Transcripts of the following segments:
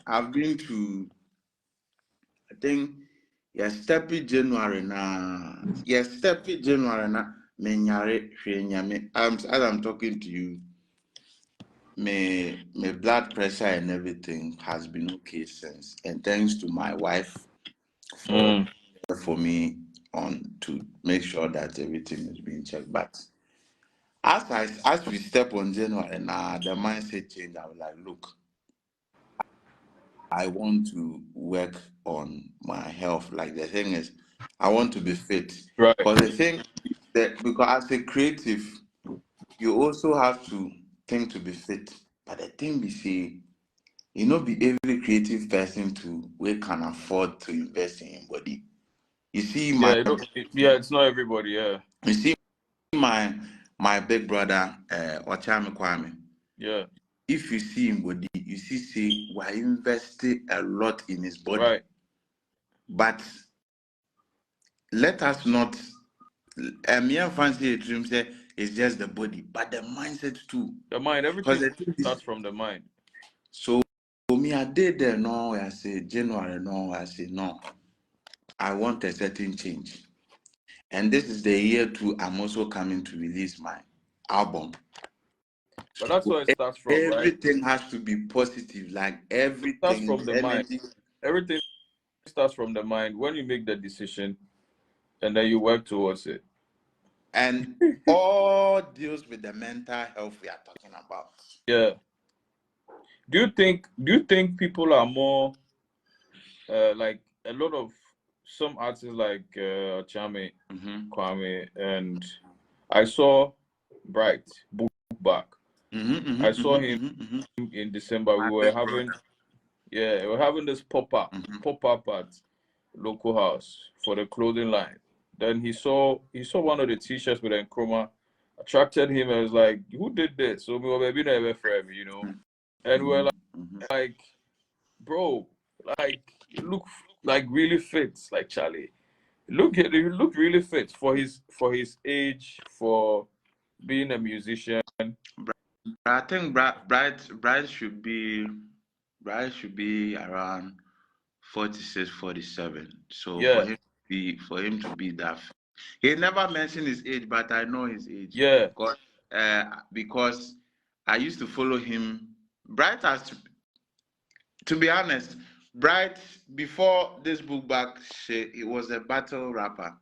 I've been to, I think, yes, steppy January na, yes, steppy January na, as I'm talking to you, my blood pressure and everything has been okay since. And thanks to my wife for me on to make sure that everything is being checked. But as we step on January now, the mindset change. I was like, look, I want to work on my health. Like the thing is, I want to be fit. Right. Because the thing that because as a creative, you also have to think to be fit. But the thing we say, be every creative person we can afford to invest in body. You see, it's not everybody. Yeah. You see, my big brother, Ochame Kwame. Yeah. If you see him body, you see, say we're investing a lot in his body. Right. But let us not. Me fancy dream say it's just the body, but the mindset too. The mind, everything starts from the mind. So for me, I did there. No, I say January. No, I say no. I want a certain change, and this is the year too. I'm also coming to release my album. But that's where it starts from. Everything has to be positive. Like everything starts from the energy. mind. Everything starts from the mind when you make the decision, and then you work towards it. And all deals with the mental health we are talking about. Yeah. Do you think people are more like a lot of some artists like Chame, Kwame, and I saw Bright book back. I saw him in December. We were having this pop-up at local house for the clothing line. Then he saw one of the t-shirts with Nkrumah, attracted him and was like, who did this? So we were maybe never forever, And we were like, bro, like you look like really fit, like Charlie. You look really fit for his age, for being a musician. I think Bright should be around 46, 47. So for him to be that, he never mentioned his age, but I know his age. Yeah. Because I used to follow him. Bright has to be honest. Bright before this book back, he was a battle rapper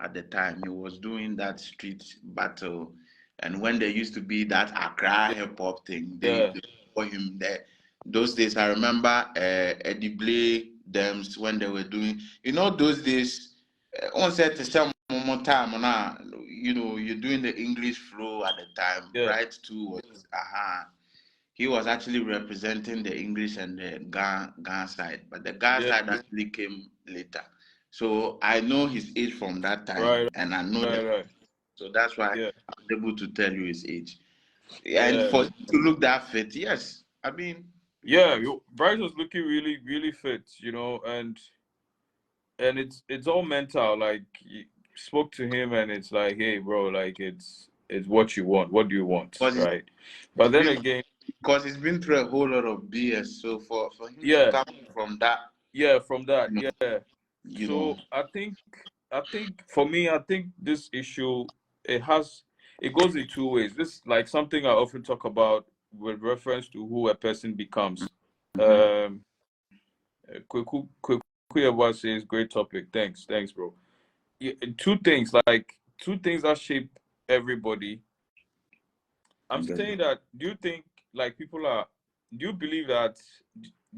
at the time. He was doing that street battle. And when there used to be that Accra hip hop thing, they call him there. Those days, I remember Eddie Blay, Dems, when they were doing, those days, on set to some more time, you're doing the English flow at the time. Bright too was, he was actually representing the English and the Ghana side, but the Ghana side actually came later. So I know his age from that time, and I know that. So that's why I'm able to tell you his age. And for him to look that fit, yes, I mean. Yeah, Bryce was looking really, really fit, and it's all mental. Like, you spoke to him, and it's like, hey, bro, like it's what you want. What do you want, right? But then again, because he's been through a whole lot of BS, so for him to come from that, So I think for me, I think this issue it goes in two ways. This is like something I often talk about with reference to who a person becomes. Kweku says great topic. Thanks, bro. Two things that shape everybody. I'm saying that, do you think like do you believe that,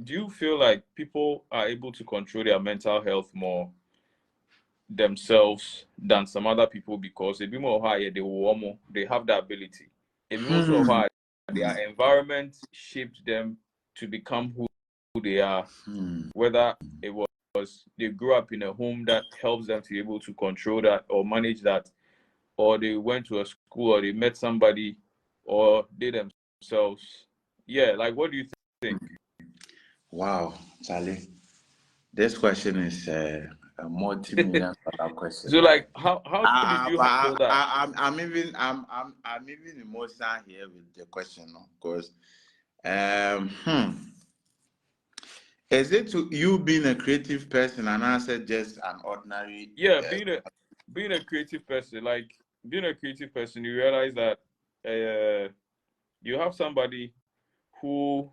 do you feel like people are able to control their mental health more themselves than some other people, because a bit more higher they have the ability. A bit more higher, their environment shaped them to become who they are, whether it was they grew up in a home that helps them to be able to control that or manage that, or they went to a school, or they met somebody, or they themselves. Yeah, like, what do you think? Wow, Charlie, this question is a multi-million dollar question. So, like, how did you handle that? I'm even emotional here with the question, of course. Is it to you being a creative person and I said just an ordinary? Yeah, being a creative person, like being a creative person, you realize that you have somebody who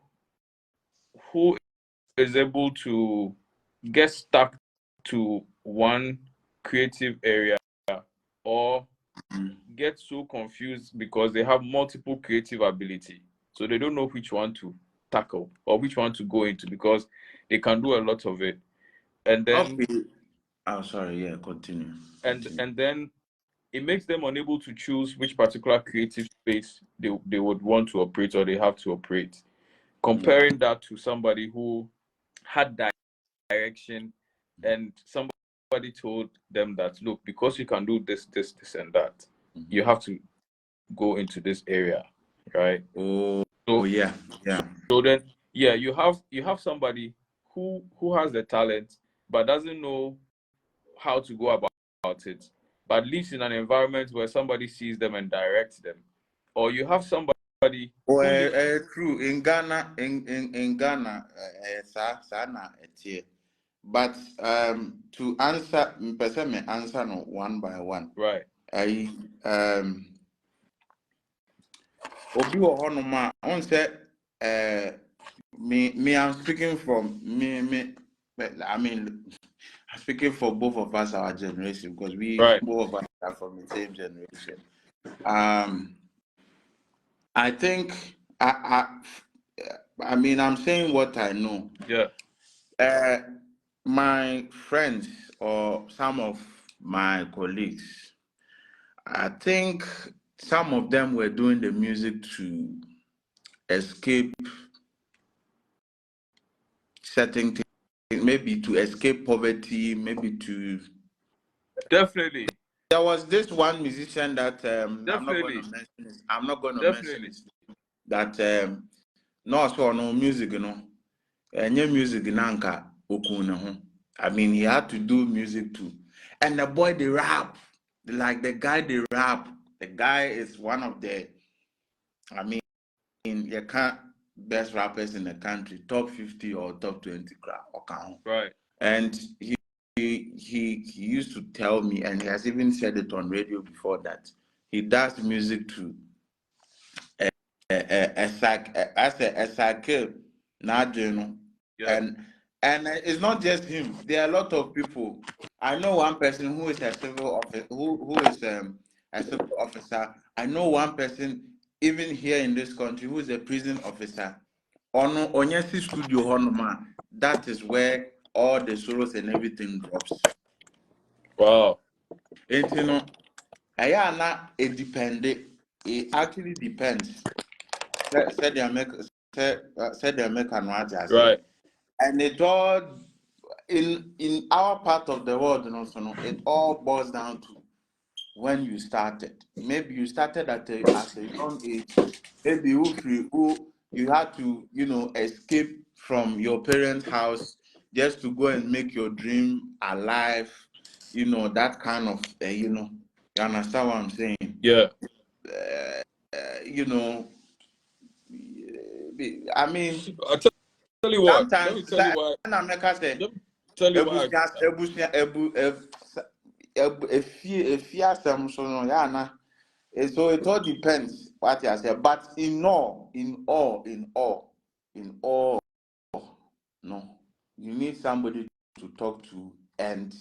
who is able to get stuck to one creative area or get so confused because they have multiple creative ability, so they don't know which one to tackle or which one to go into because they can do a lot of it, and then Okay. Oh, sorry. Yeah, continue. and then it makes them unable to choose which particular creative space they would want to operate or they have to operate. Comparing that to somebody who had direction and somebody told them that, look, because you can do this and that, you have to go into this area, right? Oh, So yeah. so then yeah, you have somebody who has the talent but doesn't know how to go about it, but lives in an environment where somebody sees them and directs them. Or you have somebody Oh, who lives true. In Ghana, in Ghana, sana etie. But to answer, person may answer no one by one. right. I obi wɔ hɔnom a ɔn sɛ me I'm speaking from me I mean I'm speaking for both of us our generation because we Right. both of us are from the same generation. I think I mean I'm saying what I know. Yeah. My friends or some of my colleagues, I think some of them were doing the music to escape certain things, maybe to escape poverty, maybe to. Definitely. There was this one musician that I'm not going Definitely. to mention his. I'm not going to mention Definitely. his name. That no so no music, any music nanka okune. I mean, he had to do music too, and the boy they rap, like the guy they rap. The guy is one of the. I mean, you can't best rappers in the country, top 50 or top 20 or count. Right. And he used to tell me, and he has even said it on radio before, that he does music to a cycle now, Yeah. and it's not just him. There are a lot of people. I know one person who is a civil officer, who is a civil officer. I know one person even here in this country who is a prison officer. On Onyesi studio honoma, that is where all the solos and everything drops. Wow. And you know, it depends. It actually depends. Said the American Right. and it all in our part of the world, it all boils down to when you started. Maybe you started at a young age. Maybe who you had to, escape from your parents' house just to go and make your dream alive. That kind of, you understand what I'm saying? Yeah. You know, I mean, I'll tell you what. Let sometimes, me tell you why. let me Tell you why. so it all depends what you say, but in all, no, you need somebody to talk to. And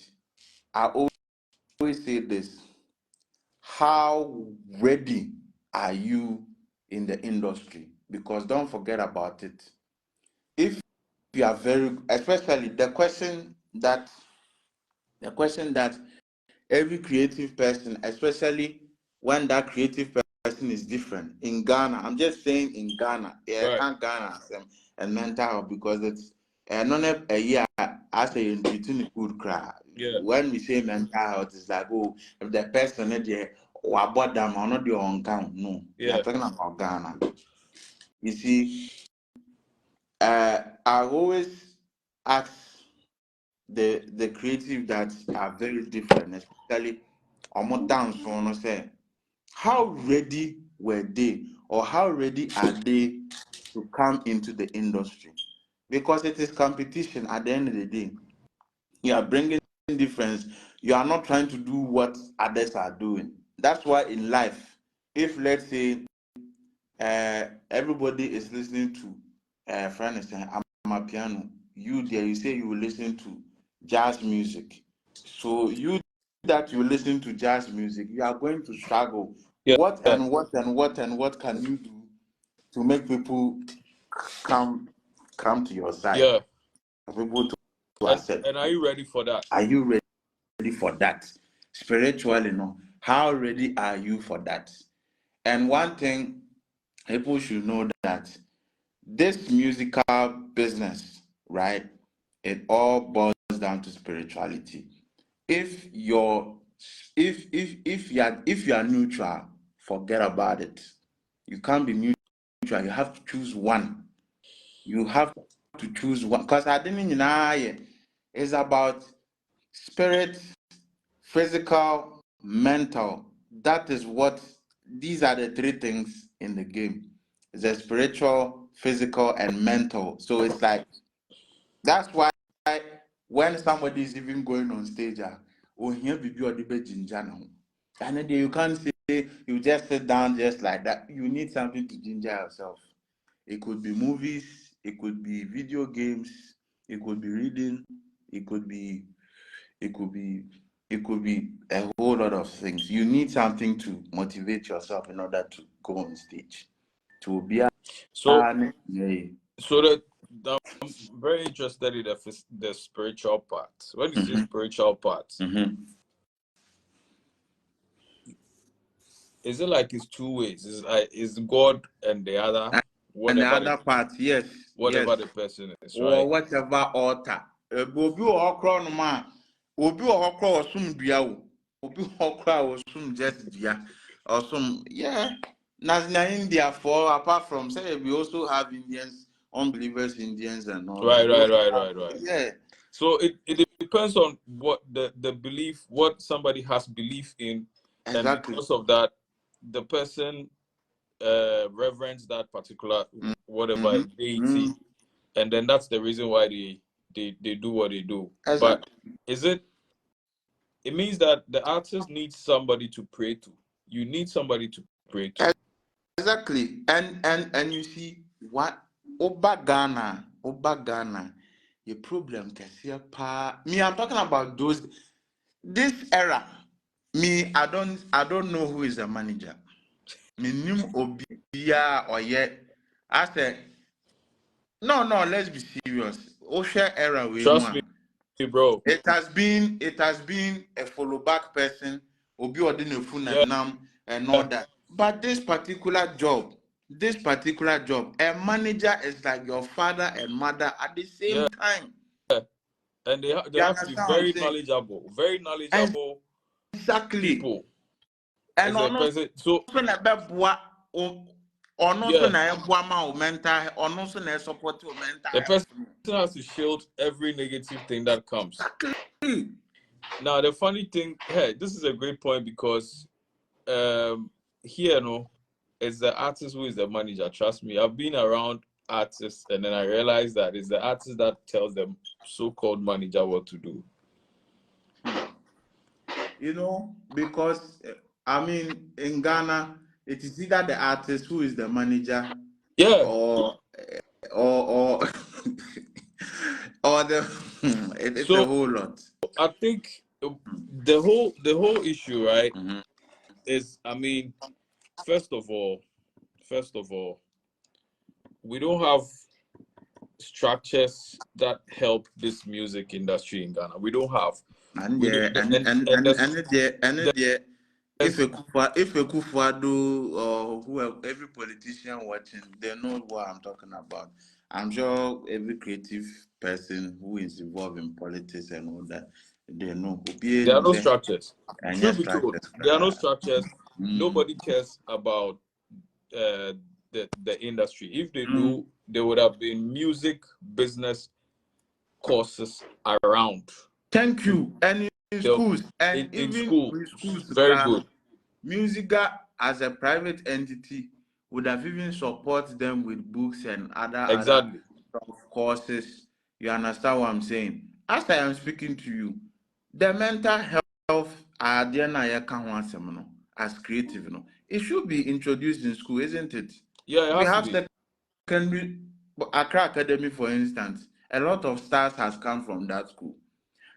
I always say this: how ready are you in the industry? Because don't forget about it. If you are very, especially the question that every creative person, especially when that creative person is different. In Ghana, I'm just saying in Ghana, I Right. can't Ghana and mental health because it's not a year as a between good cry. Yeah. When we say mental health, it's like, oh, if the person is there, or about them or not your own count. No, we Yeah. are talking about Ghana. You see, I always ask the creative that are very different, especially on dance on say, how ready were they or how ready are they to come into the industry? because it is competition at the end of the day. You are bringing difference. You are not trying to do what others are doing. That's why in life, if let's say everybody is listening to friend is saying I'm a piano, you there you say you will listen to jazz music. So you that you listen to jazz music, you are going to struggle. Yeah. What and what and what and what can you do to make people come to your side? Yeah. People to accept. And are you ready for that? Are you ready for that? Spiritually, no. How ready are you for that? And one thing people should know that this musical business, right? It all boils down to spirituality. If you're if you are neutral, forget about it. You can't be neutral. You have to choose one. You have to choose one. Because I didn't know it's about spirit, physical, mental. That is what these are the three things in the game. It's the spiritual, physical, and mental. So it's like that's why when somebody is even going on stage, oh here be your debate ginger now. And then you can't say you just sit down just like that. You need something to ginger yourself. It could be movies, it could be video games, it could be reading, it could be it could be it could be a whole lot of things. You need something to motivate yourself in order to go on stage. To be a So yeah. that I'm very interested in the spiritual part. What is the spiritual part? Is it like it's two ways? Is God and the other, And the other part, yes, whatever the person is, or right? whatever altar. Obi o okro no ma, obi o okro osum dua o, obi o okro osum just dua, osum yeah. Na India for apart from say we also have Indians, unbelievers, Indians and all Right, that. right. Yeah. So it depends on what the belief, what somebody has belief in, Exactly. and because of that, the person reverence that particular whatever deity, and then that's the reason why they do what they do. Exactly. But it means that the artist needs somebody to pray to. You need somebody to pray to. Exactly. And you see what Oba Ghana, the problem me, I'm talking about this era. Me, I don't know who is the manager. Me nim obia or yet. I said, no, let's be serious. Osha era we Trust me, bro. It has been a follow back person, obi odine funanam and all that. But this particular job, a manager is like your father and mother at the same time. And they have to be very knowledgeable, exactly people. And person. So the person has to shield every negative thing that comes. Exactly. Now the funny thing, hey, this is a great point because here it's the artist who is the manager. Trust me, I've been around artists and then I realized that it's the artist that tells them so-called manager what to do. Because I mean in Ghana it is either the artist who is the manager, or or the it's a whole lot. I think the whole issue, right, is, I mean, first of all, we don't have structures that help this music industry in Ghana. We don't have. If a Kufuado or whoever, every politician watching, they know what I'm talking about. I'm sure every creative person who is involved in politics and all that, they know. There are no structures. Truth be told, there are no structures. Nobody cares about the industry. If they do, there would have been music business courses around. Thank you. And in schools, and in even schools, very good. Musica as a private entity would have even support them with books and other. Exactly. of courses. You understand what I'm saying? As I am speaking to you, the mental health as creative, it should be introduced in school, isn't it? Yeah, We have secondary Accra Academy, for instance. A lot of stars has come from that school.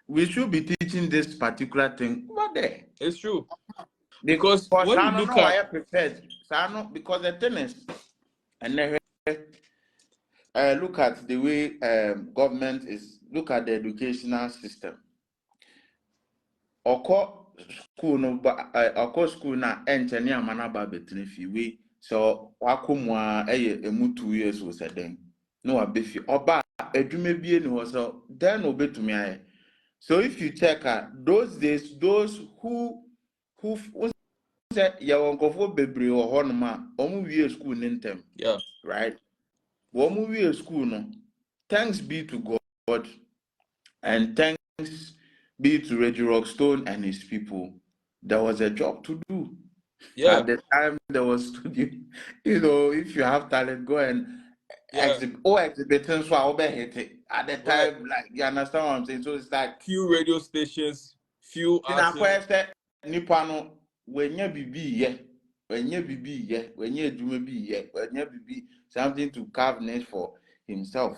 We should be teaching this particular thing over there. It's true. Because when you look at because the thing is, and look at the way government is, look at the educational system. Oko school no oko school na enchene amana ba betene fi we so wakomwa emu 2 years wo seden no abefi oba adwuma bie ni ho so then obetumi aye. So if you check those days, those who say ya wonkofo bebre wo honoma omu wie school nintem, yeah, right? Omu wie school no, thanks be to God and thanks be to Reggie Rockstone and his people, there was a job to do. Yeah. At the time there was studio, if you have talent, go and exhibit things for hit it. At the time, like, you understand what I'm saying? So it's like few radio stations, few artists. Nipano, when you be when you do maybe something to carve name for himself.